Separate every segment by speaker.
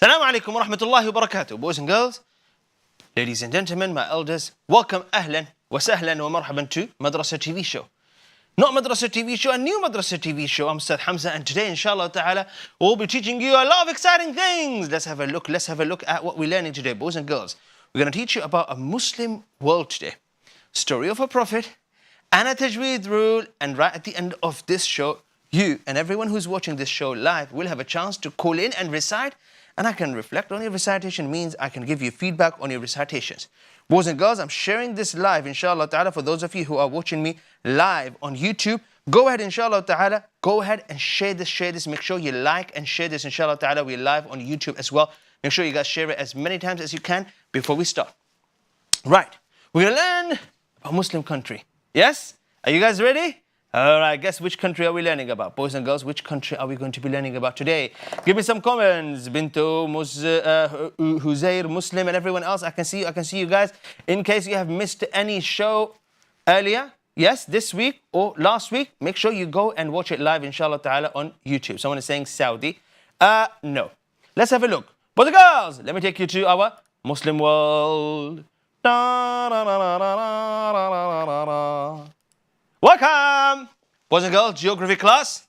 Speaker 1: Assalamu alaikum wa rahmatullahi wa barakatuh. Boys and girls, ladies and gentlemen, my elders, welcome ahlan wa sahlan wa marhaban to Madrasah TV show. Not Madrasah TV show, a new Madrasah TV show. I'm Ustaz Hamza, and today, inshallah ta'ala, we'll be teaching you a lot of exciting things. Let's have a look at what we're learning today, boys and girls. We're going to teach you about a Muslim world today. Story of a prophet and a Tajwid rule. And right at the end of this show, you and everyone who's watching this show live will have a chance to call in and recite. And I can reflect on your recitation, means I can give you feedback on your recitations. Boys and girls, I'm sharing this live, inshallah ta'ala, for those of you who are watching me live on YouTube. Go ahead, inshallah ta'ala, go ahead and share this. Make sure you like and share this, inshallah ta'ala. We're live on YouTube as well. Make sure you guys share it as many times as you can before we start. Right, we're going to learn a Muslim country. Yes? Are you guys ready? All right, guess which country are we learning about? Boys and girls, which country are we going to be learning about today? Give me some comments. Binto, Huzair, Muslim, and everyone else. I can see you guys. In case you have missed any show earlier, yes, this week or last week, make sure you go and watch it live, inshallah ta'ala, on YouTube. Someone is saying Saudi. No. Let's have a look. Boys and girls, let me take you to our Muslim world. Welcome, boys and girls, geography class,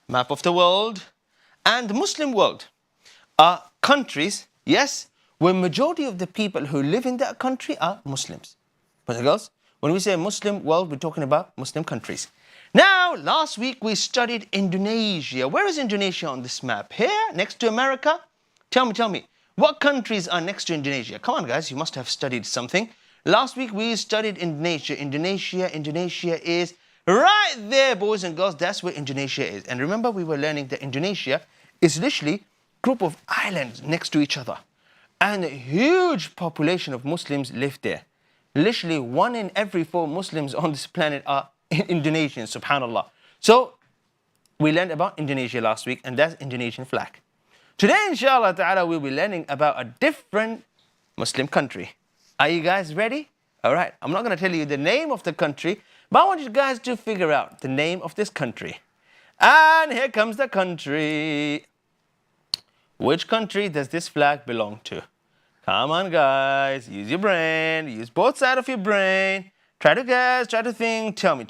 Speaker 1: map of the world, and Muslim world are countries, yes, where majority of the people who live in that country are Muslims. Boys and girls, when we say Muslim world, we're talking about Muslim countries. Now, last week we studied Indonesia. Where is Indonesia on this map? Here, next to America? Tell me, what countries are next to Indonesia? Come on, guys, you must have studied something. Last week we studied Indonesia. Indonesia is right there, boys and girls. That's where Indonesia is. And remember, we were learning that Indonesia is literally a group of islands next to each other. And a huge population of Muslims live there. Literally 1 in every 4 Muslims on this planet are Indonesians, subhanallah. So we learned about Indonesia last week, and that's Indonesian flag. Today, inshallah ta'ala, we'll be learning about a different Muslim country. Are you guys ready? All right, I'm not going to tell you the name of the country, but I want you guys to figure out the name of this country. And here comes the country. Which country does this flag belong to? Come on, guys. Use your brain. Use both sides of your brain. Try to guess. Try to think. Tell me.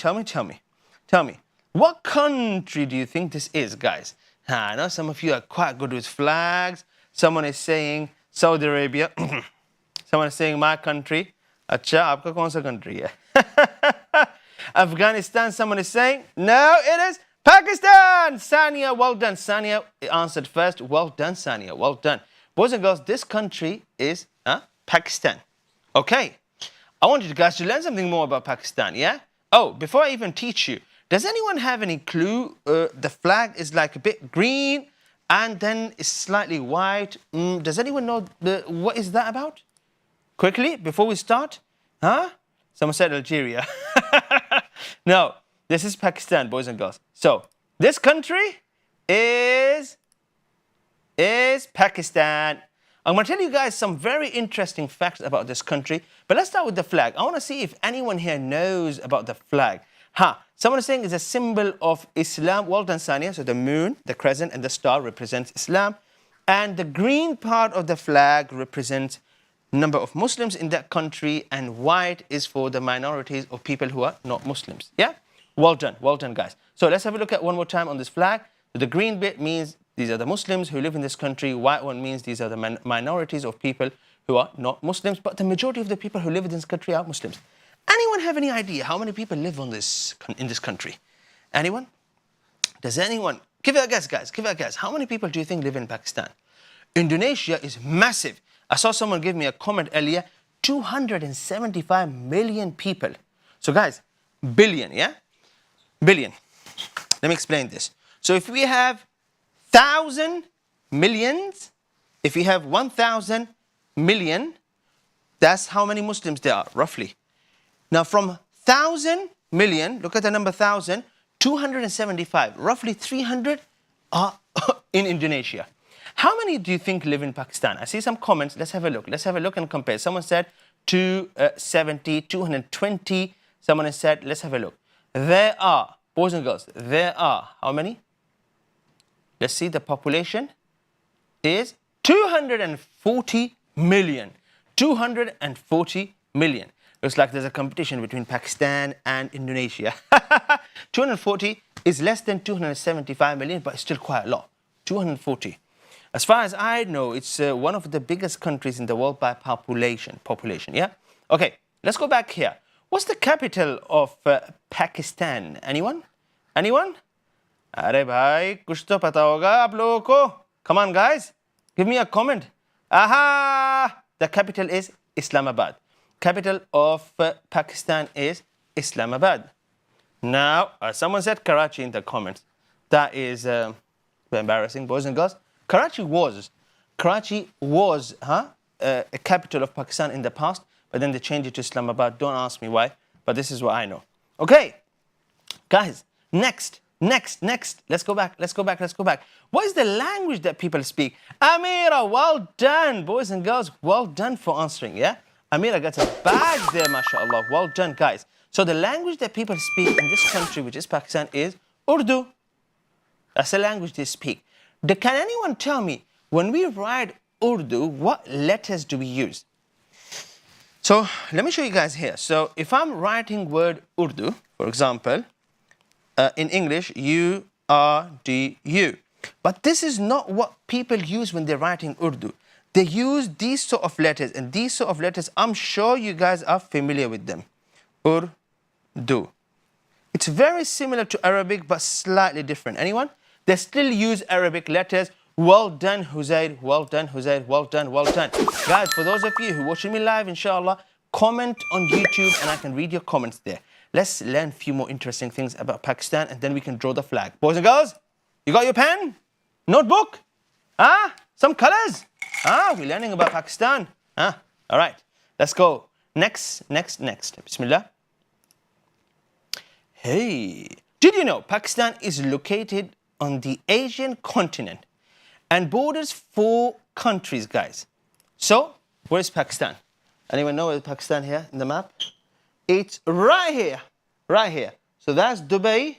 Speaker 1: What country do you think this is, guys? I know some of you are quite good with flags. Someone is saying Saudi Arabia. Someone is saying my country. Acha, aapka kaun sa country hai? Afghanistan, someone is saying. No, it is Pakistan. Sania, well done. Sania answered first. Well done, Sania. Well done. Boys and girls, this country is Pakistan. Okay. I want you guys to learn something more about Pakistan, yeah? Oh, before I even teach you, does anyone have any clue? The flag is like a bit green and then it's slightly white. Does anyone know what is that about? Quickly, before we start. Huh? Someone said Algeria. No, this is Pakistan, boys and girls. So, this country is Pakistan. I'm going to tell you guys some very interesting facts about this country. But let's start with the flag. I want to see if anyone here knows about the flag. Someone is saying it's a symbol of Islam. Well done, Sania. So the moon, the crescent, and the star represents Islam. And the green part of the flag represents number of Muslims in that country, and white is for the minorities of people who are not Muslims. Yeah? Well done, guys. So let's have a look at one more time on this flag. The green bit means these are the Muslims who live in this country. White one means these are the minorities of people who are not Muslims, but the majority of the people who live in this country are Muslims. Anyone have any idea how many people live in this country? Anyone? Does anyone? Give it a guess, guys. Give it a guess. How many people do you think live in Pakistan? Indonesia is massive. I saw someone give me a comment earlier, 275 million people. So guys, billion, yeah? Billion. Let me explain this. So if we have 1,000 millions, if we have 1,000 million, that's how many Muslims there are, roughly. Now from 1,000 million, look at the number 1,000, 275, roughly 300 are in Indonesia. How many do you think live in Pakistan? I see some comments. Let's have a look. Let's have a look and compare. Someone said 270, 220. Someone has said, let's have a look. There are, boys and girls, there are, how many? Let's see, the population is 240 million. 240 million. Looks like there's a competition between Pakistan and Indonesia. 240 is less than 275 million, but it's still quite a lot. 240. As far as I know, it's one of the biggest countries in the world by population, yeah? Okay, let's go back here. What's the capital of Pakistan? Anyone? Anyone? Arey bhai, kuch to pata hoga aap logo ko. Come on, guys. Give me a comment. Aha! The capital is Islamabad. Capital of Pakistan is Islamabad. Now, someone said Karachi in the comments. That is embarrassing, boys and girls. Karachi was a capital of Pakistan in the past, but then they changed it to Islamabad. Don't ask me why, but this is what I know. Okay, guys, next. Let's go back. What is the language that people speak? Amira, well done, boys and girls. Well done for answering, yeah? Amira gets a badge there, mashallah. Well done, guys. So the language that people speak in this country, which is Pakistan, is Urdu. That's the language they speak. Can anyone tell me, when we write Urdu, what letters do we use? So let me show you guys here. So if I'm writing word Urdu, for example, in English, U-R-D-U. But this is not what people use when they're writing Urdu. They use these sort of letters, and these sort of letters, I'm sure you guys are familiar with them. Urdu. It's very similar to Arabic, but slightly different. Anyone? They still use Arabic letters. Well done, Huzair. Well done, Huzair. Well done, well done. Guys, for those of you who are watching me live, inshallah, comment on YouTube and I can read your comments there. Let's learn a few more interesting things about Pakistan and then we can draw the flag. Boys and girls, you got your pen? Notebook? Some colors? We're learning about Pakistan. All right, let's go. Next. Bismillah. Hey, did you know Pakistan is located on the Asian continent and borders 4 countries, guys? So, where is Pakistan? Anyone know where Pakistan here in the map? It's right here. So that's Dubai,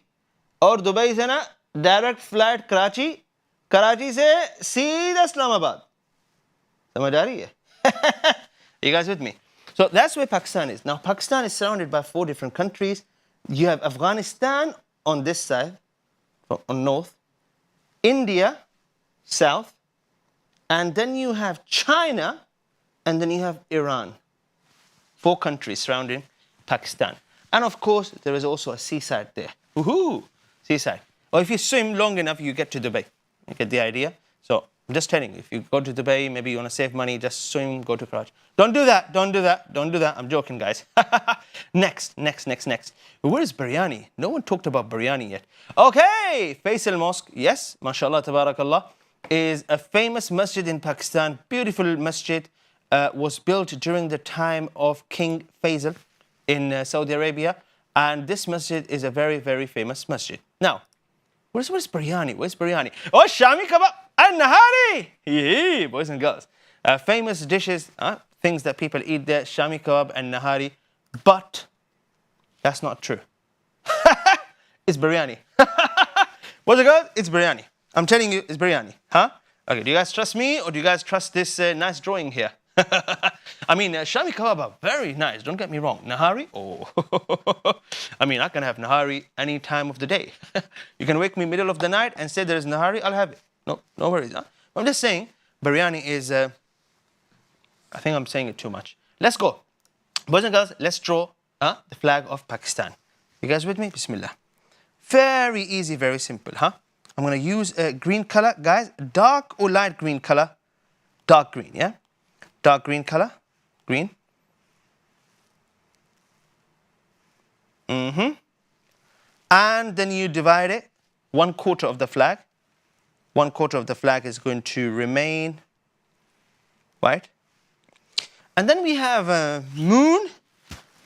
Speaker 1: or Dubai se na direct flight Karachi, Karachi se seedha Islamabad. Samajh aa rahi hai? You guys with me? So that's where Pakistan is. Now Pakistan is surrounded by 4 different countries. You have Afghanistan on this side, on north, India, south, and then you have China, and then you have Iran. 4 countries surrounding Pakistan. And of course, there is also a seaside there. Woohoo! Seaside. Or if you swim long enough, you get to Dubai. You get the idea? So I'm just telling you, if you go to Dubai, maybe you want to save money, just swim, go to Karachi. Don't do that. I'm joking, guys. Next. Where is biryani? No one talked about biryani yet. Okay, Faisal Mosque. Yes, mashallah, tabarakallah, is a famous masjid in Pakistan. Beautiful masjid. Was built during the time of King Faisal in Saudi Arabia. And this masjid is a very, very famous masjid. Now, where's biryani? Where's biryani? Oh, Shami kebab and nahari. Yeah, boys and girls. Famous dishes, things that people eat there, Shami kebab and nahari. But that's not true. It's biryani. Boys and girls, it's biryani. I'm telling you, it's biryani. Okay, do you guys trust me or do you guys trust this nice drawing here? I mean, Shami kebab are very nice, don't get me wrong. Nahari? Oh. I mean, I can have nahari any time of the day. You can wake me middle of the night and say there is nahari, I'll have it. No worries. I'm just saying, biryani is, I think I'm saying it too much. Let's go. Boys and girls, let's draw the flag of Pakistan. You guys with me? Bismillah. Very easy, very simple, I'm going to use a green color. Guys, dark or light green color? Dark green, yeah? Dark green color, green. And then you divide it 1/4 of the flag. 1/4 of the flag is going to remain, right? And then we have a moon.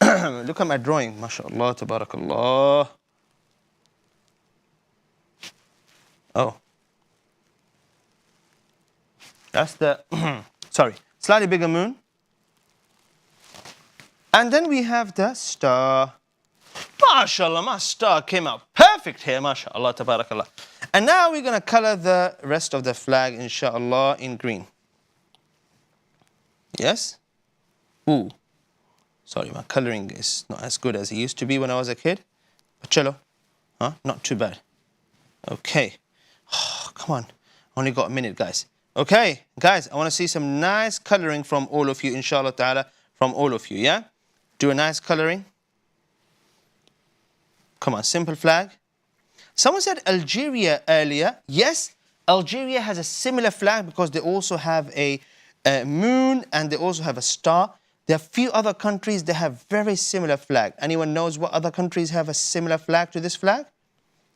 Speaker 1: Look at my drawing. MashaAllah, tabarakallah. Oh. That's the, sorry, slightly bigger moon. And then we have the star. MashaAllah, my star came out perfect here. MashaAllah, tabarakallah. And now we're going to color the rest of the flag, inshaAllah, in green. Yes? Ooh. Sorry, my coloring is not as good as it used to be when I was a kid. But cello, huh? Not too bad. Okay. Oh, come on. Only got a minute, guys. Okay, guys, I want to see some nice coloring from all of you, inshallah ta'ala, from all of you, yeah? Do a nice coloring. Come on, simple flag. Someone said Algeria earlier. Yes, Algeria has a similar flag because they also have a moon and they also have a star. There are a few other countries that have very similar flag. Anyone knows what other countries have a similar flag to this flag?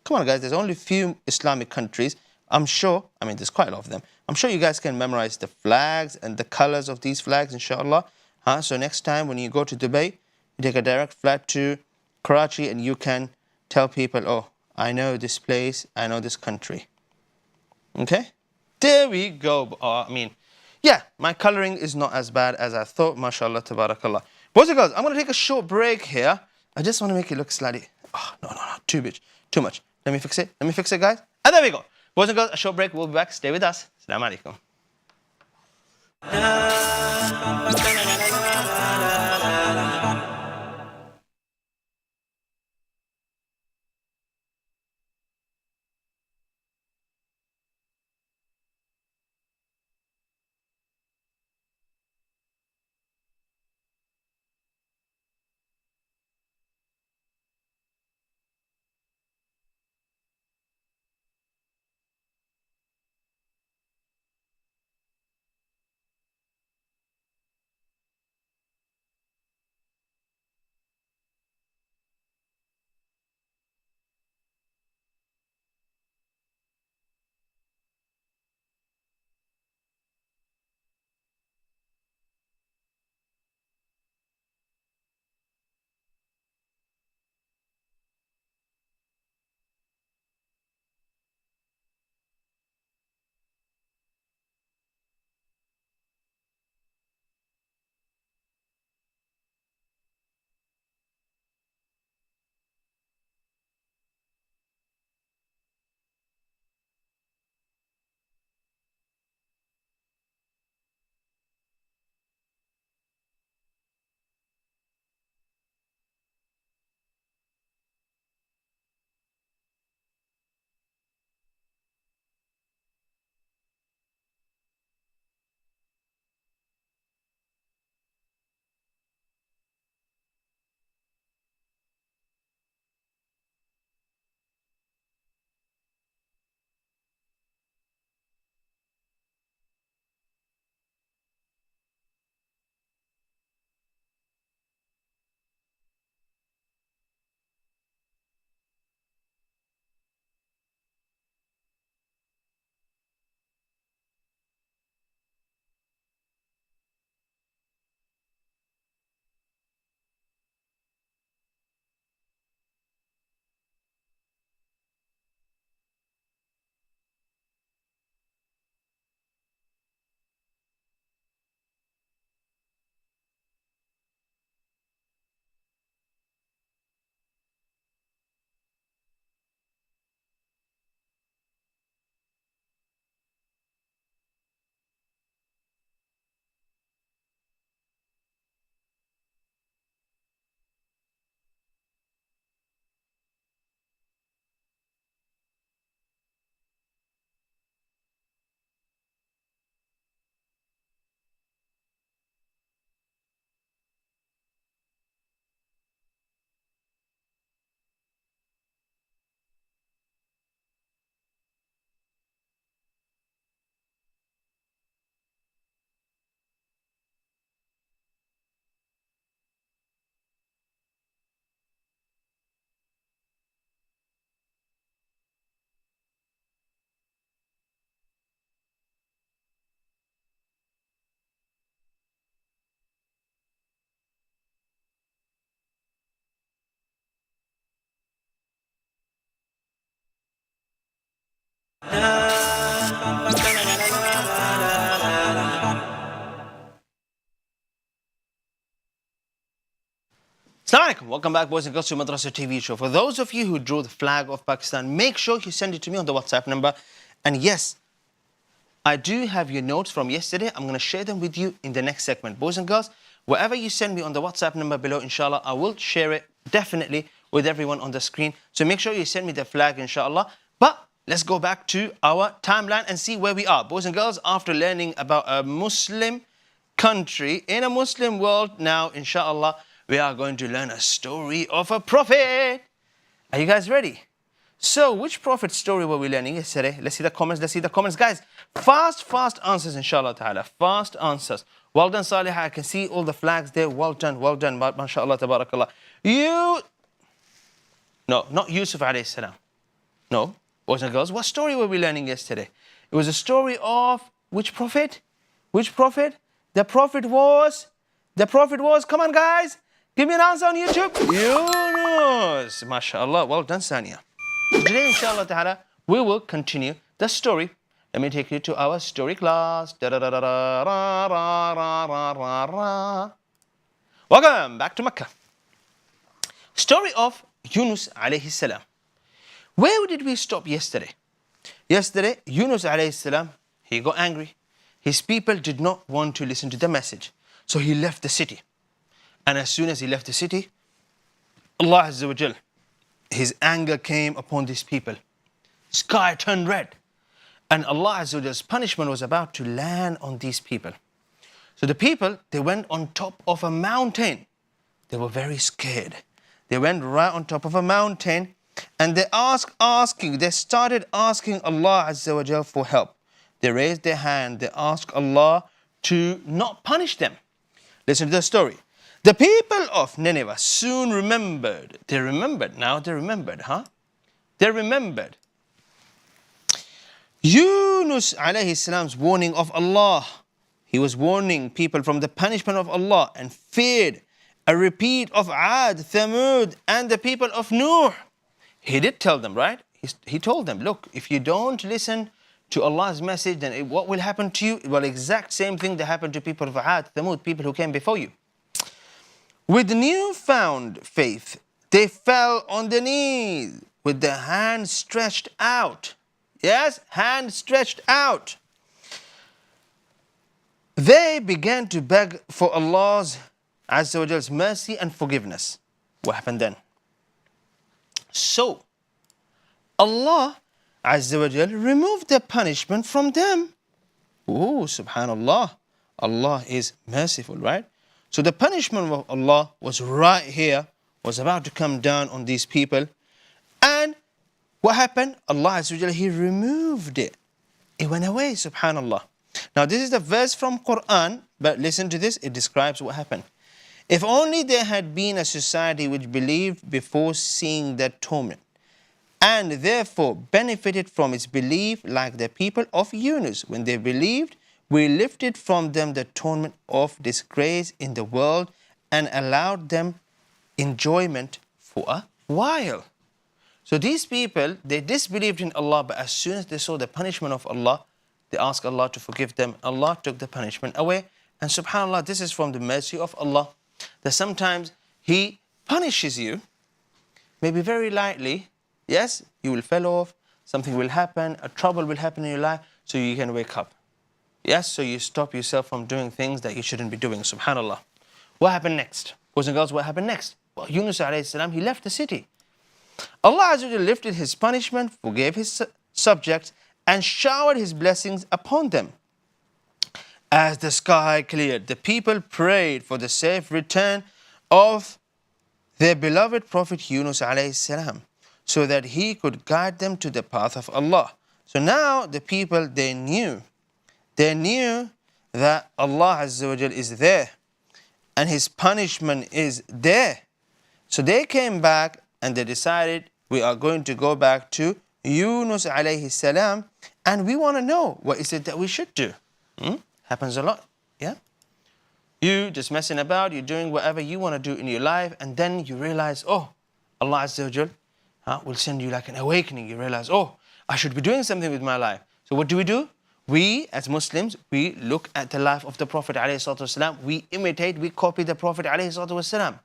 Speaker 1: Come on, guys, there's only a few Islamic countries. I'm sure, I mean, there's quite a lot of them. I'm sure you guys can memorize the flags and the colors of these flags, inshallah. So next time when you go to Dubai, you take a direct flight to Karachi and you can tell people, oh, I know this place, I know this country. Okay? There we go. I mean, yeah, my coloring is not as bad as I thought, mashallah, tabarakallah. Boys and girls, I'm going to take a short break here. I just want to make it look slightly, oh, no, too much. Let me fix it, guys. And there we go. Boys and girls, a short break. We'll be back. Stay with us. Assalamu alaikum. Assalamu alaikum. Welcome back, boys and girls, to Madrasah TV show. For those of you who drew the flag of Pakistan, make sure you send it to me on the WhatsApp number. And yes, I do have your notes from yesterday. I'm going to share them with you in the next segment. Boys and girls, whatever you send me on the WhatsApp number below, inshallah, I will share it definitely with everyone on the screen. So make sure you send me the flag, inshallah. But let's go back to our timeline and see where we are. Boys and girls, after learning about a Muslim country in a Muslim world, now, inshallah, we are going to learn a story of a prophet. Are you guys ready? So, which prophet story were we learning yesterday? Let's see the comments. Guys, fast answers, inshallah ta'ala. Fast answers. Well done, Salih. I can see all the flags there. Well done. MashaAllah, tabarakallah. No, not Yusuf alayhi salam. No, boys and girls, what story were we learning yesterday? It was a story of which prophet? Which prophet? The prophet was, come on guys, give me an answer on YouTube. Yunus. MashaAllah. Well done, Sania. Today, inshallah ta'ala, we will continue the story. Let me take you to our story class. Welcome back to Mecca. Story of Yunus alayhi salam. Where did we stop yesterday? Yesterday, Yunus alayhi salam, he got angry. His people did not want to listen to the message. So he left the city. And as soon as he left the city, Allah Azza wa Jal, his anger came upon these people. Sky turned red. And Allah Azza wa Jal's punishment was about to land on these people. So the people, they went on top of a mountain. They were very scared. They went right on top of a mountain and they started asking Allah Azza wa Jal for help. They raised their hand, they asked Allah to not punish them. Listen to the story. The people of Nineveh soon remembered. They remembered. Yunus alayhi salam's warning of Allah. He was warning people from the punishment of Allah and feared a repeat of Ad, Thamud and the people of Nuh. He did tell them, right? He told them, look, if you don't listen to Allah's message, then what will happen to you? Well, exact same thing that happened to people of Ad, Thamud, people who came before you. With newfound faith, they fell on their knees with their hands stretched out. Yes, hands stretched out. They began to beg for Allah's Azza wa Jal's mercy and forgiveness. What happened then? So, Allah Azza wa Jal removed the punishment from them. Oh, subhanallah. Allah is merciful, right? So the punishment of Allah was right here, was about to come down on these people. And what happened? Allah Azza wa Jal, He removed it. It went away, subhanallah. Now this is the verse from Qur'an, but listen to this, it describes what happened. If only there had been a society which believed before seeing their torment, and therefore benefited from its belief like the people of Yunus. When they believed, we lifted from them the torment of disgrace in the world and allowed them enjoyment for a while. So these people, they disbelieved in Allah, but as soon as they saw the punishment of Allah, they asked Allah to forgive them. Allah took the punishment away. And subhanAllah, this is from the mercy of Allah, that sometimes He punishes you, maybe very lightly. Yes, you will fall off, something will happen, a trouble will happen in your life, so you can wake up. Yes, so you stop yourself from doing things that you shouldn't be doing, subhanAllah. What happened next? Boys and girls, what happened next? Well, Yunus alayhi salam, he left the city. Allah Azza wa Jalla lifted His punishment, forgave His subjects, and showered His blessings upon them. As the sky cleared, the people prayed for the safe return of their beloved Prophet Yunus alayhi salam, so that he could guide them to the path of Allah. So now the people, they knew that Allah Azza wa Jal is there and His punishment is there. So they came back and they decided, we are going to go back to Yunus alayhi salam and we want to know, what is it that we should do? Happens a lot, yeah? You just messing about, you're doing whatever you want to do in your life, and then you realize, oh, Allah Azza wa Jal will send you like an awakening. You realize, oh, I should be doing something with my life. So what do? We, as Muslims, we look at the life of the Prophet ﷺ. We imitate, we copy the Prophet ﷺ.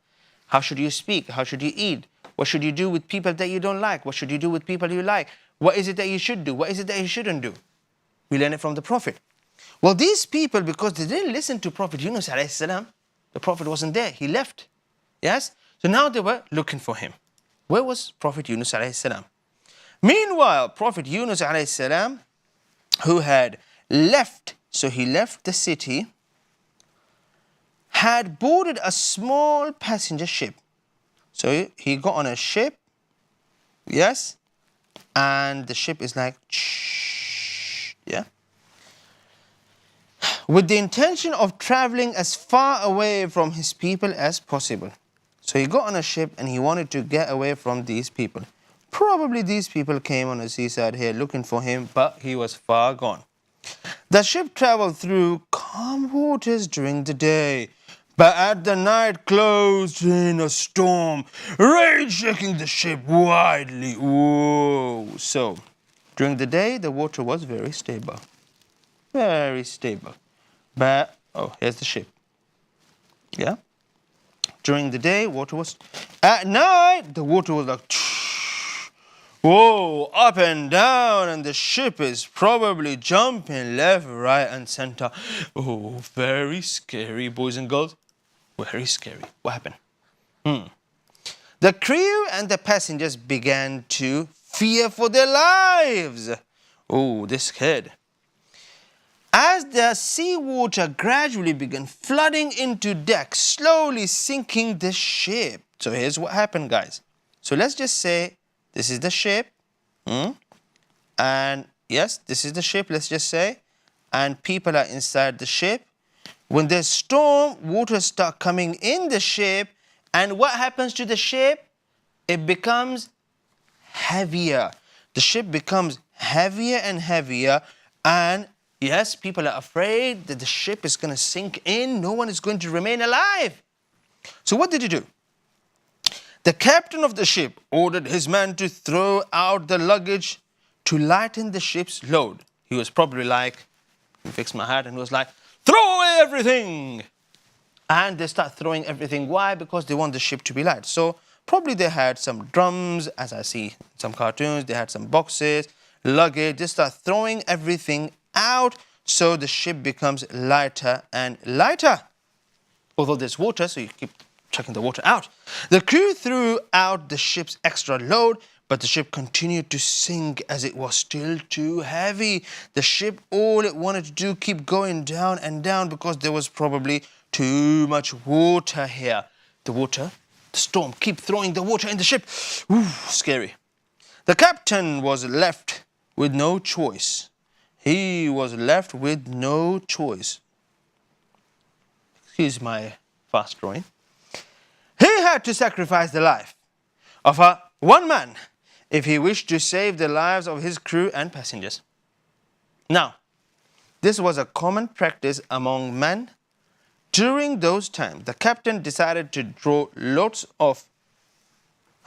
Speaker 1: How should you speak? How should you eat? What should you do with people that you don't like? What should you do with people you like? What is it that you should do? What is it that you shouldn't do? We learn it from the Prophet. Well, these people, because they didn't listen to Prophet Yunus ﷺ, the Prophet wasn't there. He left. Yes? So now they were looking for him. Where was Prophet Yunus ﷺ? Meanwhile, Prophet Yunus ﷺ, who had left, so he left the city, had boarded a small passenger ship. So he got on a ship, yes, and the ship is like, shh, yeah, with the intention of traveling as far away from his people as possible. So he got on a ship and he wanted to get away from these people. Probably these people came on a seaside here looking for him, but he was far gone. The ship traveled through calm waters during the day, but at the night closed in a storm, rage shaking the ship wildly. Whoa! So, during the day, the water was very stable. Very stable. But, oh, here's the ship. Yeah? During the day, water was... At night, the water was like... Whoa, up and down, and the ship is probably jumping left, right, and center. Oh, very scary, boys and girls. Very scary. What happened? The crew and the passengers began to fear for their lives. Oh, they're scared. As the seawater gradually began flooding into deck, slowly sinking the ship. So here's what happened, guys. So let's just say this is the ship. And yes, this is the ship, let's just say. And people are inside the ship. When there's storm, water starts coming in the ship. And what happens to the ship? It becomes heavier. The ship becomes heavier and heavier. And yes, people are afraid that the ship is going to sink in. No one is going to remain alive. So what did he do? The captain of the ship ordered his men to throw out the luggage to lighten the ship's load. He was probably like, he fixed my hat and was like, throw away everything. And they start throwing everything. Why? Because they want the ship to be light. So probably they had some drums, as I see in some cartoons. They had some boxes, luggage. They start throwing everything out so the ship becomes lighter and lighter. Although there's water, so you keep chucking the water out. The crew threw out the ship's extra load, but the ship continued to sink as it was still too heavy. The ship, all it wanted to do, keep going down and down because there was probably too much water here. The water, the storm, keep throwing the water in the ship. Ooh, scary. The captain was left with no choice. He was left with no choice. Excuse my fast drawing. He had to sacrifice the life of one man if he wished to save the lives of his crew and passengers. Now, this was a common practice among men during those times. The captain decided to draw lots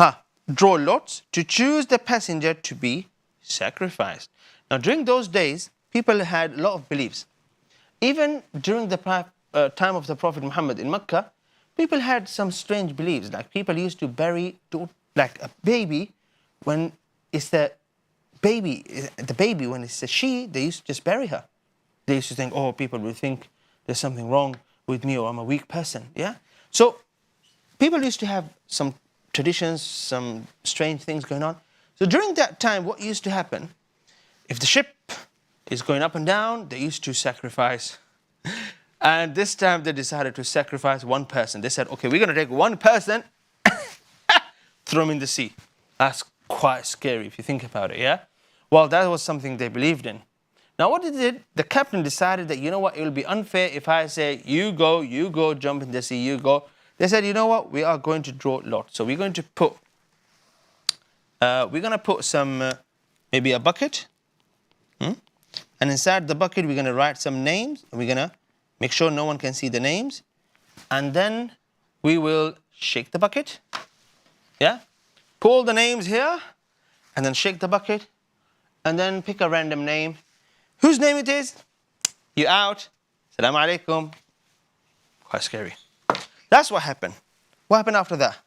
Speaker 1: to choose the passenger to be sacrificed. Now, during those days, people had a lot of beliefs. Even during the time of the Prophet Muhammad in Mecca, people had some strange beliefs. Like people used to bury like a baby when it's the baby when it's a she, they used to just bury her. They used to think, oh, people will think there's something wrong with me or I'm a weak person. Yeah. So people used to have some traditions, some strange things going on. So during that time, what used to happen? If the ship is going up and down, they used to sacrifice. And this time they decided to sacrifice one person. They said, okay, we're going to take one person, throw him in the sea. That's quite scary if you think about it, yeah? Well, that was something they believed in. Now what they did, the captain decided that, you know what, it will be unfair if I say, you go, jump in the sea, you go. They said, you know what, we are going to draw lots. So we're going to put, some, maybe a bucket. And inside the bucket, we're going to write some names. And we're going to make sure no one can see the names. And then we will shake the bucket. Yeah? Pull the names here. And then shake the bucket. and then pick a random name. Whose name it is? You out. Assalamu alaikum. Quite scary. That's what happened. What happened after that?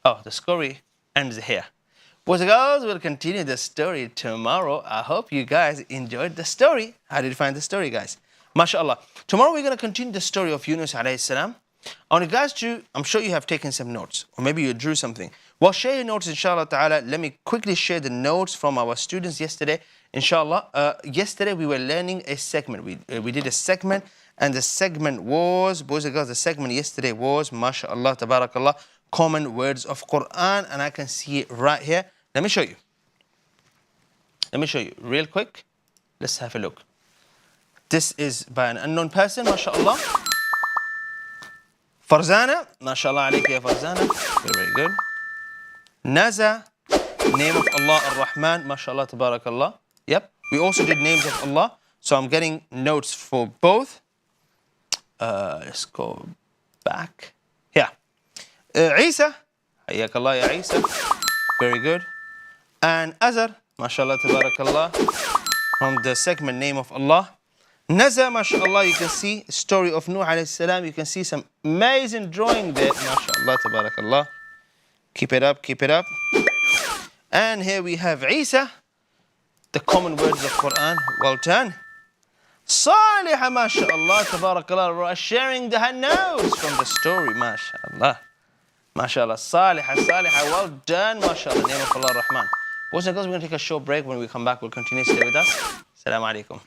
Speaker 1: Oh, the story ends here. Boys and girls, we'll continue the story tomorrow. I hope you guys enjoyed the story. How did you find the story, guys? MashaAllah. Tomorrow we're going to continue the story of Yunus alayhi salam. I want you guys to, I'm sure you have taken some notes, or maybe you drew something. Well, share your notes, inshallah ta'ala. Let me quickly share the notes from our students yesterday. Inshallah, yesterday we were learning a segment. We did a segment, and the segment was, boys and girls, the segment yesterday was, mashallah, tabarakallah, common words of Qur'an, and I can see it right here. Let me show you. Let me show you real quick. Let's have a look. This is by an unknown person, mashallah. Farzana, mashallah alayka ya Farzana. Very, very good. Naza, name of Allah ar-Rahman, mashallah, tabarakallah. Yep, we also did names of Allah. So I'm getting notes for both. Let's go back. Yeah. Isa, hayyakallah ya Isa. Very good. And Azar, mashallah, tabarakallah, from the segment name of Allah. Naza, mashallah, you can see story of Nuh alayhi salam. You can see some amazing drawing there, mashallah, tabarakallah. Keep it up, keep it up. And here we have Isa, the common words of Qur'an. Well done. Salihah, mashallah, tabarakallah, sharing the notes from the story, mashallah. MashaAllah, Salihah, well done, MashaAllah, name of Allah Rahman. Boys and girls, we're going to take a short break. When we come back, we'll continue. Stay with us. Assalamu alaikum.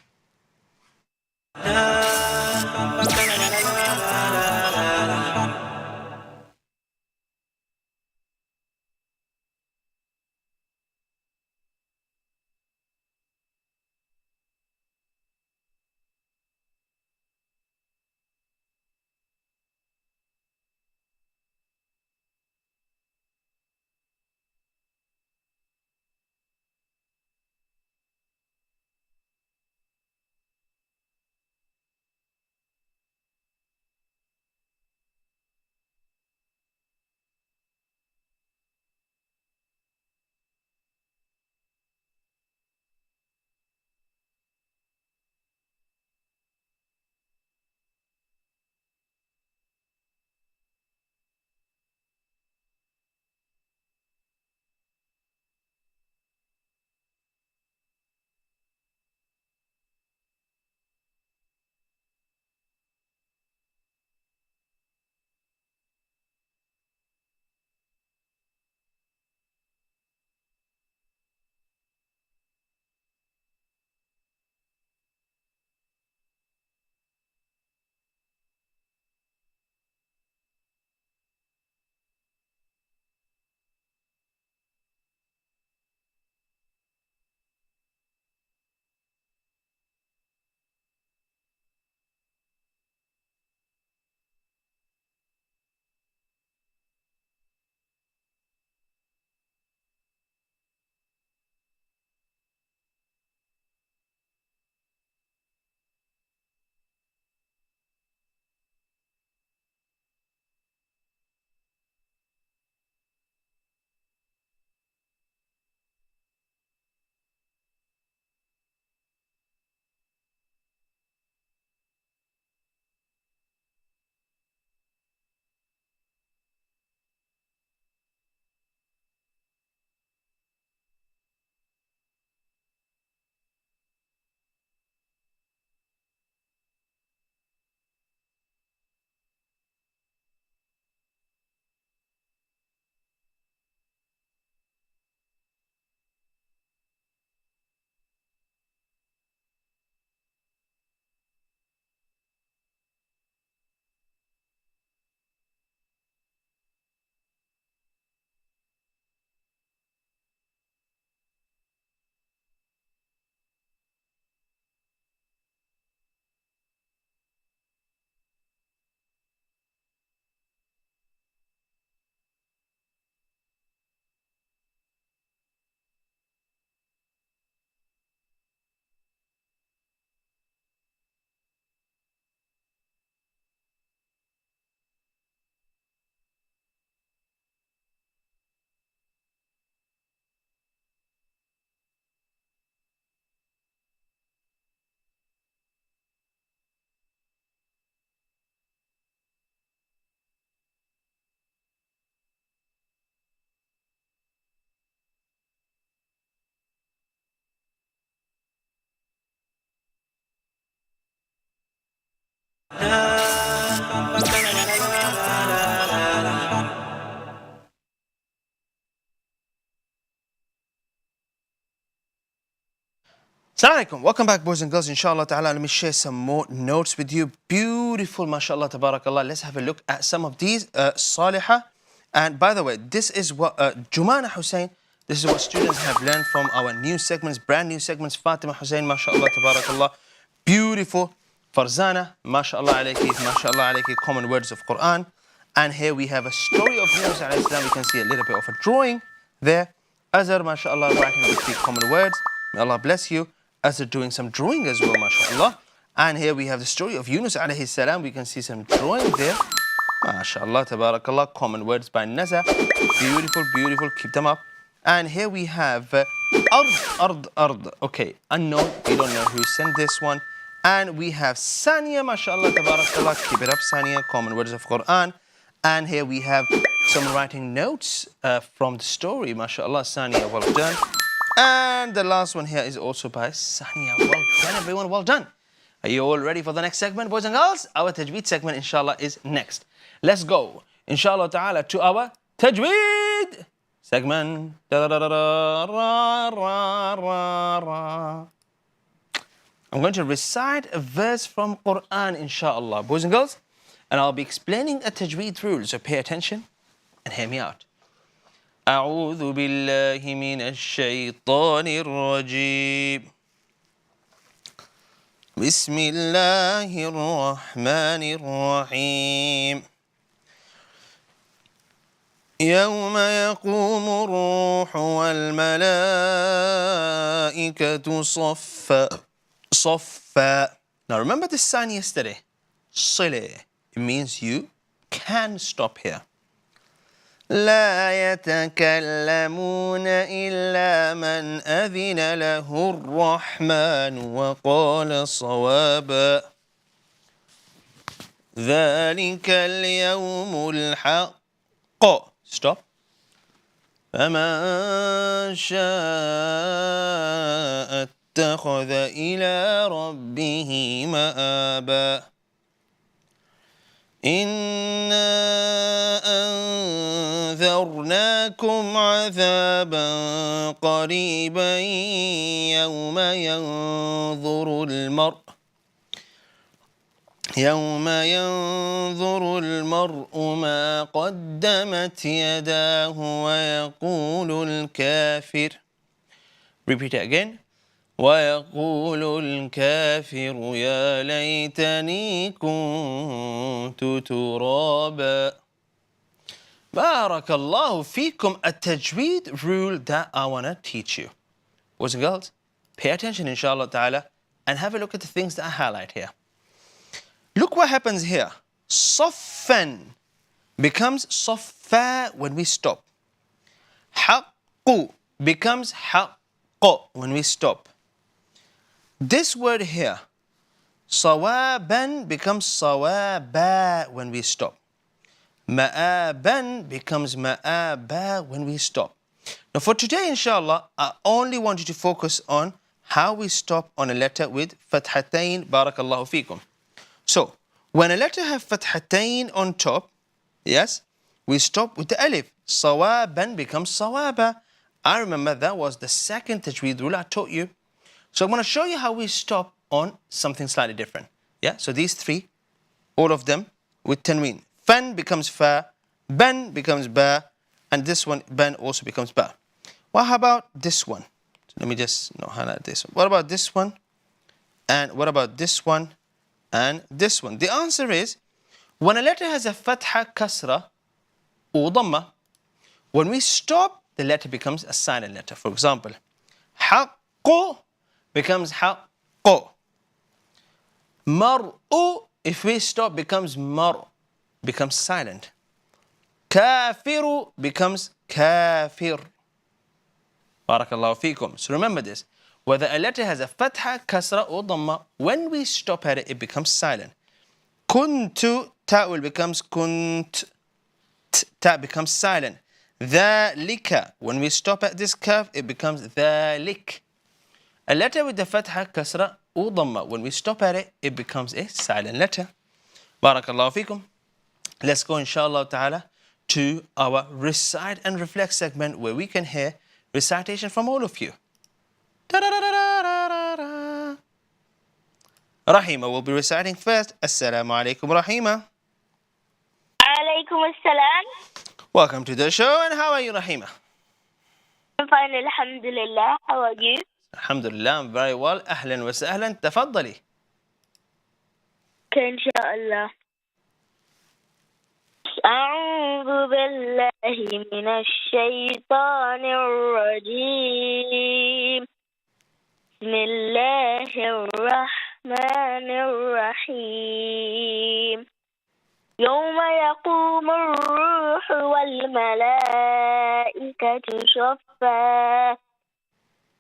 Speaker 1: Assalamu alaikum. Welcome back, boys and girls. Inshallah ta'ala, let me share some more notes with you. Beautiful, mashallah, tabarakallah. Let's have a look at some of these. Salihah. And by the way, this is what Jumana Hussein, this is what students have learned from our new segments, brand new segments. Fatima Hussein, mashallah, tabarakallah. Beautiful. Farzana, mashallah alayki, mashallah alayki, common words of Qur'an. And here we have a story of Yunus alayhi salam. We can see a little bit of a drawing there. Azhar, mashallah, writing the 3 common words. May Allah bless you. Azhar doing some drawing as well, mashallah. And here we have the story of Yunus alayhi salam. We can see some drawing there. MashaAllah, tabarakallah, common words by Naza. Beautiful, beautiful, keep them up. And here we have ard. Okay, unknown, we don't know who sent this one. And we have Sania, MashaAllah, tabarakallah, keep it up, Sania, common words of Qur'an. And here we have someone writing notes from the story, MashaAllah, Sania, well done. And the last one here is also by Sania, well done, everyone, well done. Are you all ready for the next segment, boys and girls? Our Tajweed segment, inshallah, is next. Let's go, inshallah ta'ala, to our Tajweed segment. I'm going to recite a verse from Qur'an, inshallah, boys and girls. And I'll be explaining a Tajweed rule, so pay attention and hear me out. أعوذ بالله من الشيطان الرجيم بسم الله الرحمن الرحيم يوم يقوم الروح والملائكة صفا. Now remember the sign yesterday. Sile. It means you can stop here. لا يتكلمون إلا من أذن له الرحمن وقال صوابا ذلك اليوم الحق. Stop. فمن شاء اتخذ إلى ربه مآبا إنا أنذرناكم عذابا قريبا يوم ينظر المرء ما قدمت يداه ويقول الكافر. Repeat it again. ويقول الكافر يا ليتني كنت ترابا. بارك الله فيكم. A Tajweed rule that I want to teach you. Boys and girls, pay attention inshallah ta'ala and have a look at the things that I highlight here. Look what happens here. صفا becomes صفا when we stop. حق becomes حق when we stop. This word here, صوابا becomes صوابا when we stop. مآبا becomes مآبا when we stop. Now for today, inshallah, I only want you to focus on how we stop on a letter with fathatain. Barakallahu feekum. So, when a letter has fathatain on top, yes, we stop with the alif. Sawaban becomes sawaba. I remember that was the second tajweed rule I taught you. So I'm going to show you how we stop on something slightly different. Yeah, so these 3, all of them with tanween. Fan becomes fa, ban becomes ba, and this one, ban also becomes ba. What about this one? So let me just highlight this one. What about this one? And what about this one? And this one. The answer is, when a letter has a fatha, kasra, or dhamma, when we stop, the letter becomes a silent letter. For example, haqqu becomes haqqu. Mar'u, if we stop, becomes mar, becomes silent. Kafiru becomes kafir. Barakallahu feekum. So remember this. Whether a letter has a fatha, kasra or dhamma, when we stop at it, it becomes silent. Kuntu, ta will becomes kunt, ta becomes silent. Dhalika, when we stop at this kaf, it becomes dhalik. A letter with the fatha, kasra or dhamma, when we stop at it, it becomes a silent letter. Barakallahu fikum. Let's go inshallah ta'ala to our recite and reflect segment where we can hear recitation from all of you. Rahima will be reciting first. Assalamu alaikum Rahima.
Speaker 2: Alaikum assalam.
Speaker 1: Welcome to the show, and how are you Rahima?
Speaker 2: I'm fine, alhamdulillah. How are you?
Speaker 1: Alhamdulillah, I'm very well. Ahlan wa sahlan. Tafaddali.
Speaker 2: Okay, inshallah. أعوذ بالله من الشيطان الرجيم. بسم الله الرحمن الرحيم. يوم يقوم الروح والملائكة صفا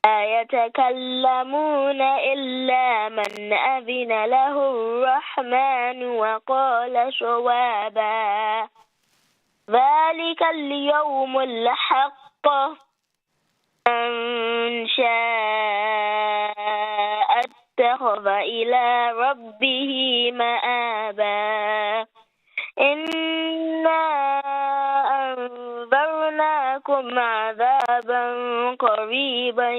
Speaker 2: لا يتكلمون إلا من أذن له الرحمن وقال صوابا ذلك اليوم الحق من شاء اتخذ إلى ربه مآبا إنا أنذرناكم عذابا قريبا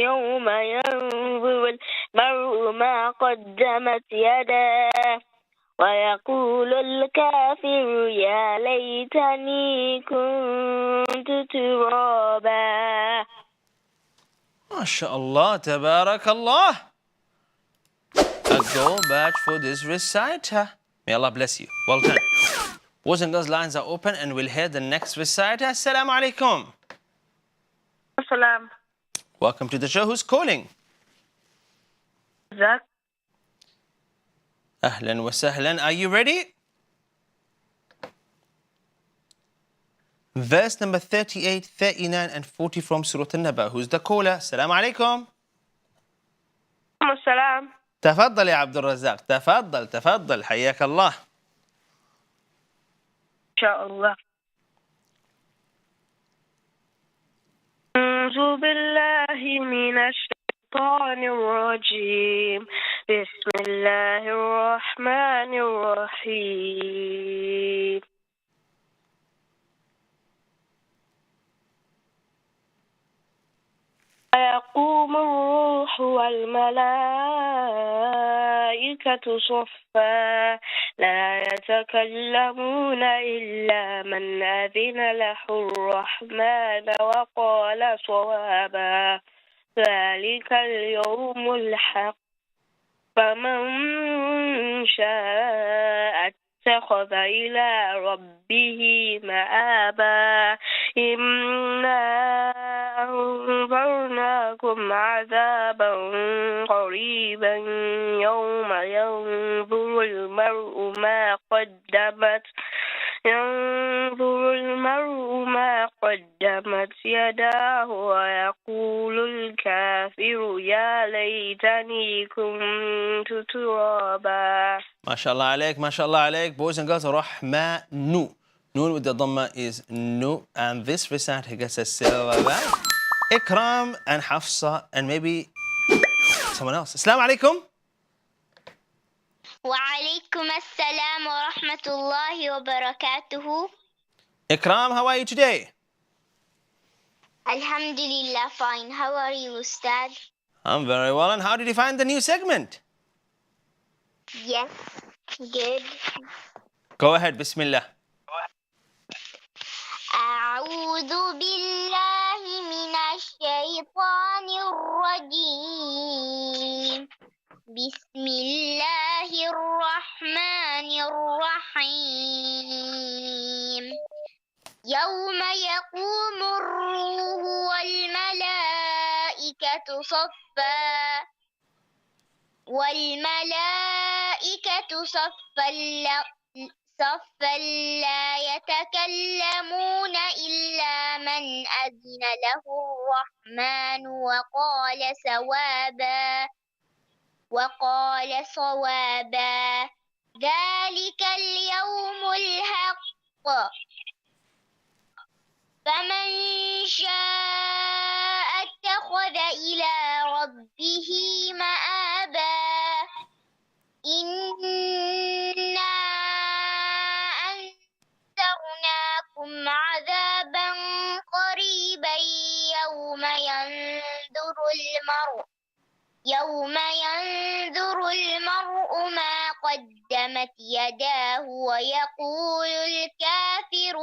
Speaker 2: يوم ينظر المرء ما قدمت يداه ويقول الكافر يا ليتني كنت ترابا.
Speaker 1: MashaAllah, tabarakallah. A gold badge for this reciter. May Allah bless you. Well done. Boys and girls, lines are open and we'll hear the next reciter. Assalamu alaikum.
Speaker 2: Assalam.
Speaker 1: Welcome to the show. Who's calling?
Speaker 2: Zak.
Speaker 1: Ahlan wa sahlan. Are you ready? Verse number 38, 39 and 40 from Surah Naba. Who's the caller? Assalamu alaikum.
Speaker 2: Assalam.
Speaker 1: تفضل يا عبد الرزاق. تفضل حياك الله.
Speaker 2: إن شاء الله. أعوذ بالله من الشيطان الرجيم. بسم الله الرحمن الرحيم. ويقوم الروح والملائكة صفا لا يتكلمون إلا من أذن له الرحمن وقال صوابا ذلك اليوم الحق فمن شاء اتخذ إلى ربه مآبا إنا أنذرناكم عذابا قريبا يوم ينظر المرء ما قدمت يداه ويقول الكافر يا ليتني كنت ترابا.
Speaker 1: MashaAllah alaik, MashaAllah alaik. Boys and girls, Rahmanu. Noon with the Dhamma is Nu. And this reciter gets a silver bag. Ikram and Hafsa and maybe someone else. Assalamu alaikum.
Speaker 3: وعليكم السلام ورحمة الله وبركاته.
Speaker 1: Ikram, how are you today?
Speaker 3: Alhamdulillah, fine. How are you, Ustad?
Speaker 1: I'm very well. And how did you find the new segment?
Speaker 3: Yes, good.
Speaker 1: Go ahead, Bismillah.
Speaker 3: أعوذ بالله من الشيطان الرجيم. بسم الله الرحمن الرحيم. يوم يقوم الروح والملائكة صفا لا يتكلمون إلا من أذن له الرحمن وقال صوابا ذلك اليوم الحق فمن شاء اتخذ إلى ربه مآبا إنا المرء ما قدمت يداه ويقول الكافر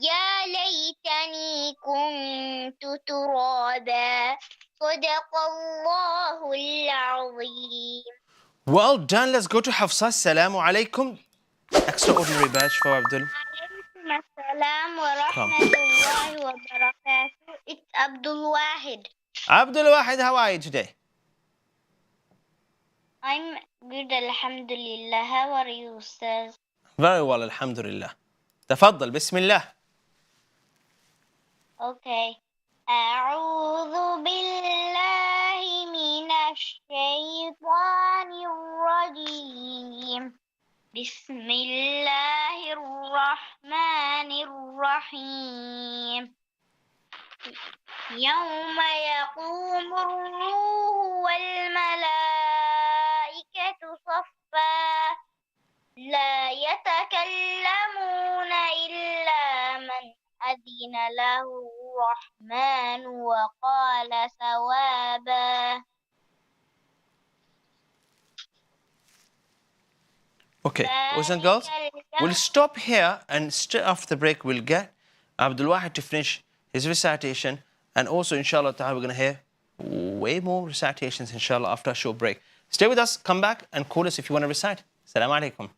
Speaker 3: يا ليتني كنت ترابا صدق الله العظيم.
Speaker 1: Well done. Let's go to Hafsa. Assalamu alaikum. Extraordinary badge for Abdul.
Speaker 3: عليكم السلام
Speaker 1: Come.
Speaker 3: ورحمة الله وبركاته. It's Abdul Wahid.
Speaker 1: Abdul Wahid, how are you today?
Speaker 3: I'm good, Alhamdulillah. How are you, Ustaz?
Speaker 1: Very well, alhamdulillah. تفضل بسم الله.
Speaker 3: Okay. أعوذ بالله من الشيطان الرجيم. بسم الله الرحمن الرحيم. يوم يقوم الروح والملائكة صفا لا يتكلمون إلا من أذن له الرحمن وقال صوابا.
Speaker 1: Okay, boys and girls, we'll stop here and straight after the break we'll get Abdul Wahid to finish his recitation, and also inshallah ta'ala we're going to hear way more recitations inshallah after a short break. Stay with us, come back and call us if you want to recite. Assalamu alaikum.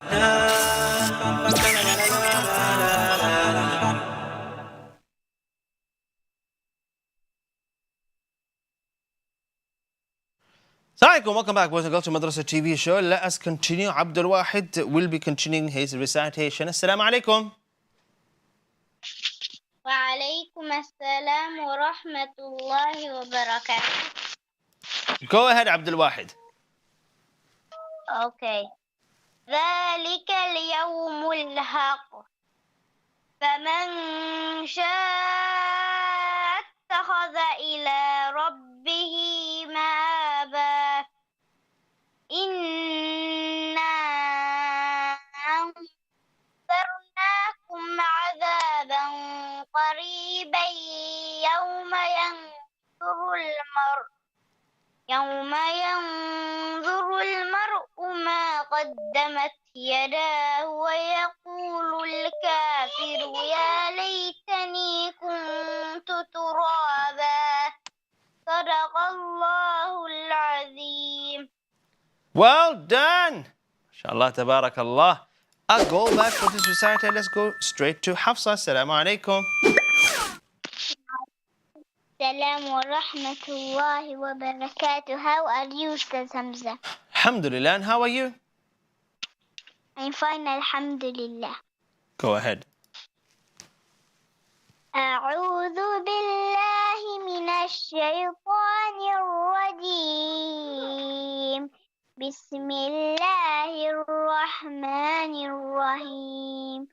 Speaker 1: Assalamualaikum, welcome back, boys and girls, to Madrasah TV show. Let us continue. Abdul Wahid will be continuing his recitation. Assalamu alaikum.
Speaker 3: وعليكم السلام ورحمة الله وبركاته.
Speaker 1: Go ahead, Abdul Wahid.
Speaker 3: Okay. ذلك اليوم الحق فمن شاء اتخذ إلى ربه مآبا إنا أنذرناكم عذابا قريبا يوم ينظر المرء ما قدمت يداه ويقول الكافر يا ليتني كنت ترابا صدق الله العظيم.
Speaker 1: Well done. MashaAllah, tabarakallah. I'll go back for this recital. Let's go straight to Hafsa. Assalamu alaikum.
Speaker 3: السلام ورحمة الله وبركاته. How are you, Ustaz Hamza?
Speaker 1: Alhamdulillah. And how are you?
Speaker 3: I'm fine, alhamdulillah.
Speaker 1: Go ahead.
Speaker 3: أعوذ بالله من الشيطان الرجيم. بسم الله الرحمن الرحيم.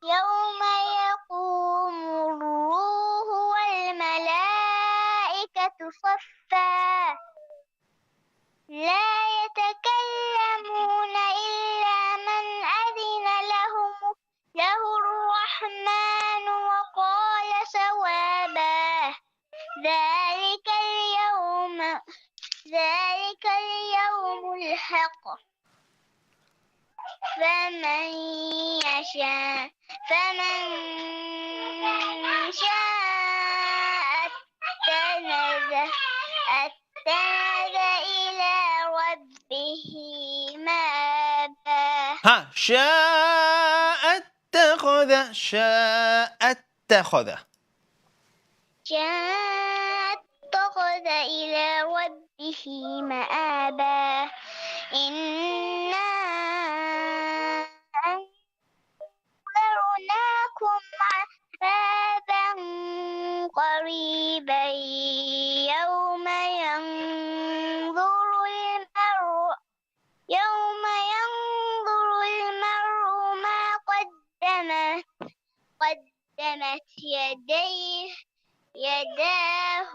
Speaker 3: يوم يقوم الروح والملائكة صفا لا يتكلمون إلا من أذن له الرحمن وقال صوابا ذلك اليوم الحق فمن شاء اتخذ إلى ربه مآبا.
Speaker 1: شاء اتخذ.
Speaker 3: إلى ربه مآبا إنا أنذرناكم عذابا قريبا يوم ينظر المرء ما قدمت يداه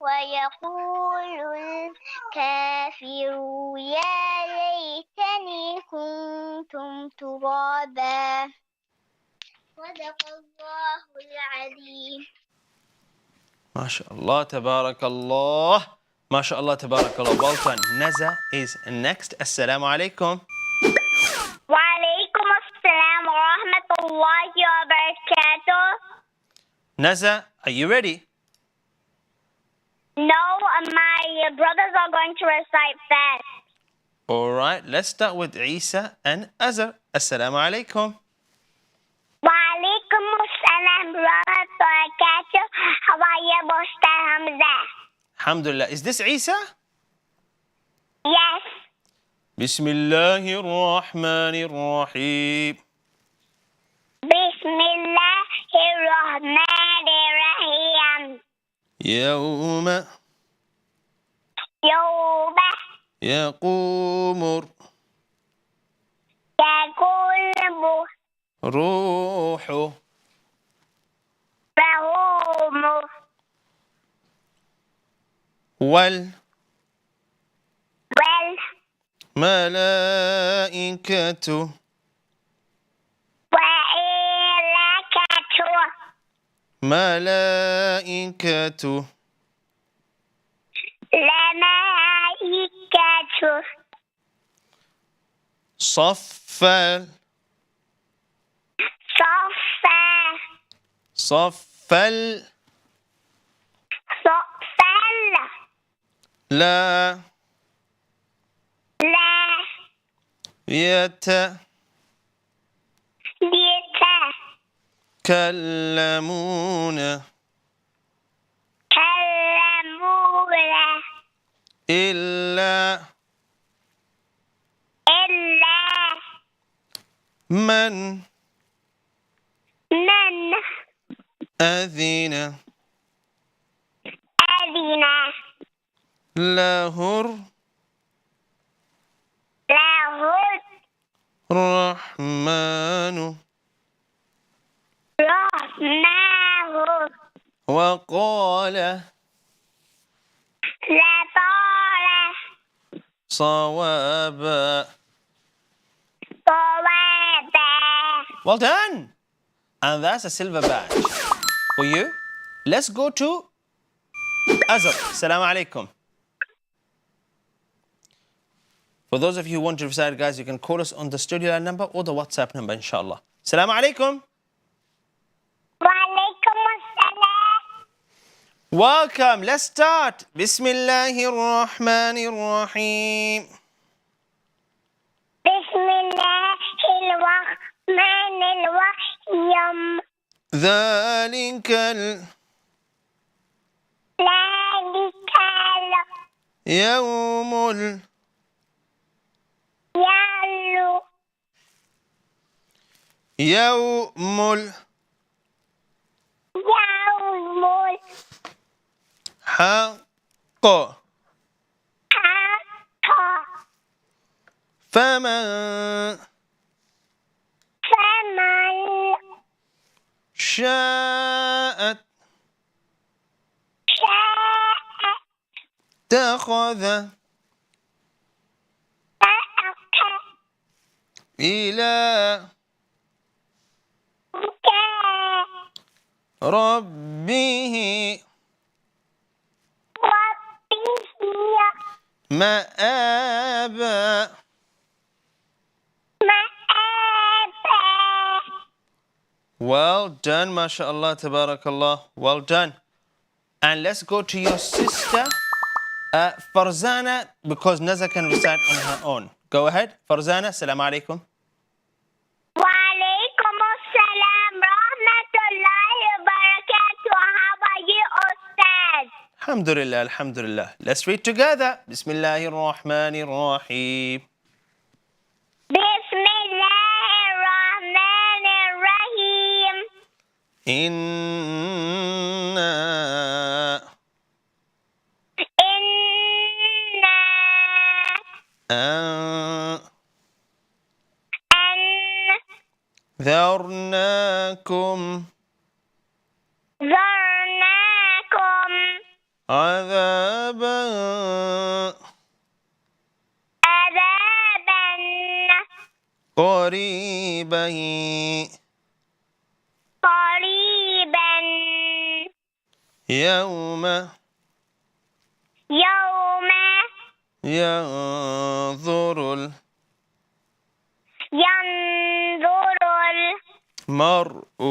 Speaker 3: ويقول الكافر يا ليتني كنت ترابا صدق الله العظيم.
Speaker 1: MashaAllah, tabarakallah. MashaAllah, tabarakallah. Well done. Naza is next. Assalamu alaikum.
Speaker 2: وعليكم السلام ورحمة الله وبركاته.
Speaker 1: Naza, are you ready?
Speaker 2: No, my brothers are going to recite fast.
Speaker 1: All right, let's start with Isa and Azar. Assalamu alaikum.
Speaker 2: وعليكم السلام ورحمة الله وبركاته. How are you, Ustaz Hamza?
Speaker 1: Alhamdulillah. Is this Isa?
Speaker 2: Yes.
Speaker 1: Bismillahir Rahmanir Rahim.
Speaker 2: بسم الله الرحمن الرحيم.
Speaker 1: يوم يقوم الروح والملائكة ملائكة صفا لا
Speaker 2: لا
Speaker 1: يتكلمون
Speaker 2: يتكلمون
Speaker 1: إلا
Speaker 2: إلا
Speaker 1: من
Speaker 2: من
Speaker 1: أذن
Speaker 2: أذن
Speaker 1: له
Speaker 2: له
Speaker 1: الرحمن
Speaker 2: رحمه
Speaker 1: وقال
Speaker 2: لطال
Speaker 1: صوابا.
Speaker 2: صوابا.
Speaker 1: Well done. And that's a silver badge for you. Let's go to Azab. Assalamu alaikum. For those of you who want to recite, guys, you can call us on the studio line number or the WhatsApp number, inshallah. Assalamu alaikum.
Speaker 2: وعليكم السلام.
Speaker 1: Welcome. Let's start. Bismillahir Rahmanir Rahim.
Speaker 2: بسم الله الرحمن الرحيم.
Speaker 1: ذلك
Speaker 2: ذلك
Speaker 1: اليوم يوم
Speaker 2: يوم
Speaker 1: الحق.
Speaker 2: الحق.
Speaker 1: فمن
Speaker 2: فمن
Speaker 1: شاء
Speaker 2: شاء
Speaker 1: اتخذ إلى ربه مآبا. Well done, mashallah, tabarakallah. Well done. And let's go to your sister, Farzana, because Naza can recite on her own. Go ahead, Farzana. Assalamu alaikum.
Speaker 2: وعليكم السلام ورحمة الله وبركاته. How are you, Ustaz?
Speaker 1: Alhamdulillah, alhamdulillah. Let's read together. Bismillahir Rahmanir Rahim.
Speaker 2: بسم الله الرحمن الرحيم.
Speaker 1: إنا أنذرناكم عذابا قريبا يوم ينظر المرء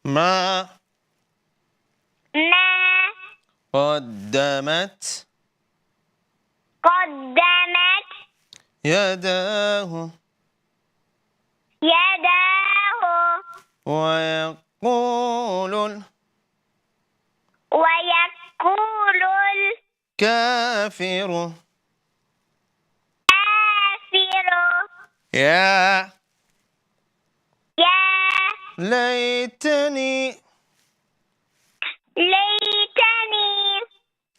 Speaker 1: ما قدمت يداه ويقول الكافر يا ليتني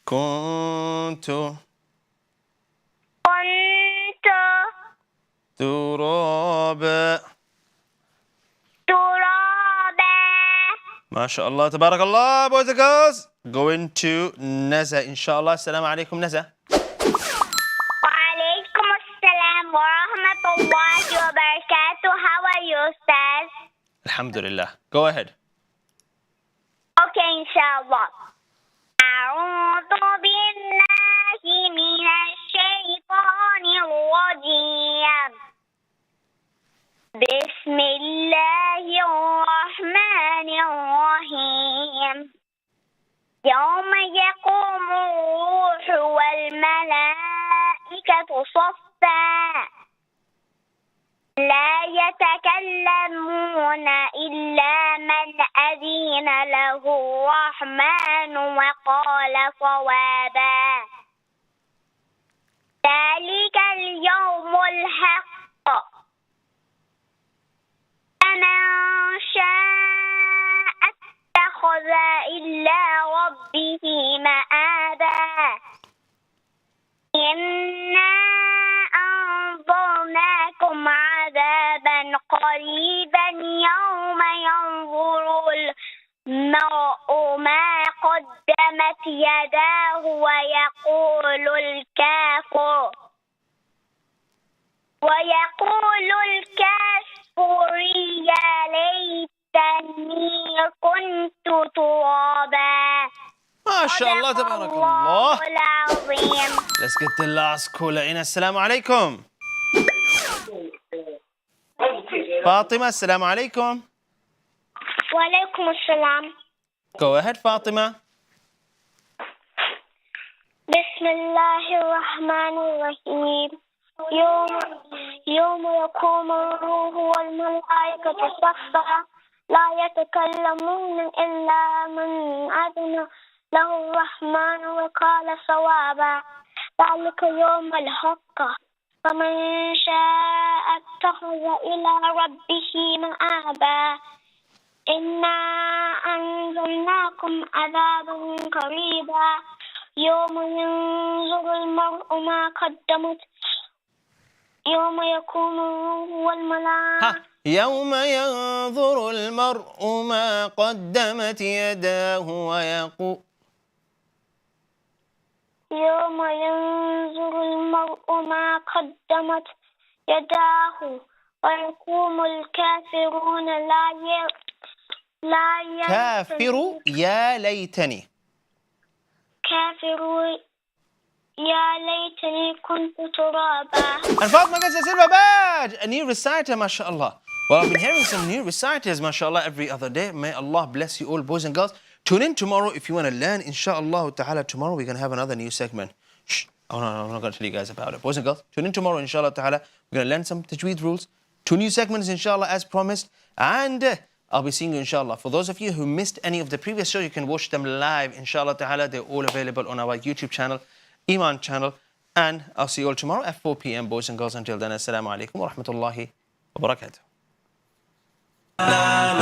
Speaker 1: كنت ترابا. ما شاء الله تبارك الله. Boys and girls, going to Naza inshallah. Assalamu alaikum, Naza.
Speaker 2: وعليكم السلام ورحمة الله وبركاته. How are you, Ustaz?
Speaker 1: Alhamdulillah. Go ahead.
Speaker 2: Okay, inshallah. أعوذ بالله من الشيطان الرجيم. بسم الله الرحمن الرحيم. يوم صفا لا يتكلمون إلا من أذن له الرحمن وقال صوابا ذلك اليوم الحق فمن شاء اتخذ إلى ربه مآبا إنا أنظرناكم عذابا قريبا يوم ينظر المرء ما قدمت يداه ويقول الكافر يا ليتني كنت ترابا
Speaker 1: ما شاء الله تبارك الله.
Speaker 2: العظيم.
Speaker 1: Let's get the last caller in. السلام عليكم. فاطمة السلام عليكم.
Speaker 2: وعليكم السلام.
Speaker 1: Go ahead فاطمة.
Speaker 2: بسم الله الرحمن الرحيم. يوم يقوم الروح والملائكة صفا لا يتكلمون إلا من أذن له الرحمن وقال صوابا ذلك يوم الحق فمن شاء اتخذ إلى ربه مآبا إنا أنذرناكم عذابا قريبا يوم ينظر المرء ما قدمت يوم يقوم الروح والملائكة
Speaker 1: يوم ينظر المرء ما قدمت يداه ويقول
Speaker 2: يوم ينظر المرء ما قدمت يداه ويقوم الكافرون
Speaker 1: كافر يا ليتني
Speaker 2: كافر يا ليتني كنت ترابا.
Speaker 1: And Fatima gets a silver badge, a new reciter, mashallah. Well, I've been hearing some new reciters, mashallah, every other day. May Allah bless you all, boys and girls. Tune in tomorrow if you want to learn, inshallah ta'ala. Tomorrow we're going to have another new segment. Shh. Oh, no, I'm not going to tell you guys about it. Boys and girls, tune in tomorrow, inshallah ta'ala. We're going to learn some Tajwid rules. 2 new segments, inshallah, as promised. And I'll be seeing you, inshallah. For those of you who missed any of the previous shows, you can watch them live, inshallah ta'ala. They're all available on our YouTube channel, Eman Channel. And I'll see you all tomorrow at 4 p.m., boys and girls. Until then, assalamu alaikum wa rahmatullahi wa barakatuh. La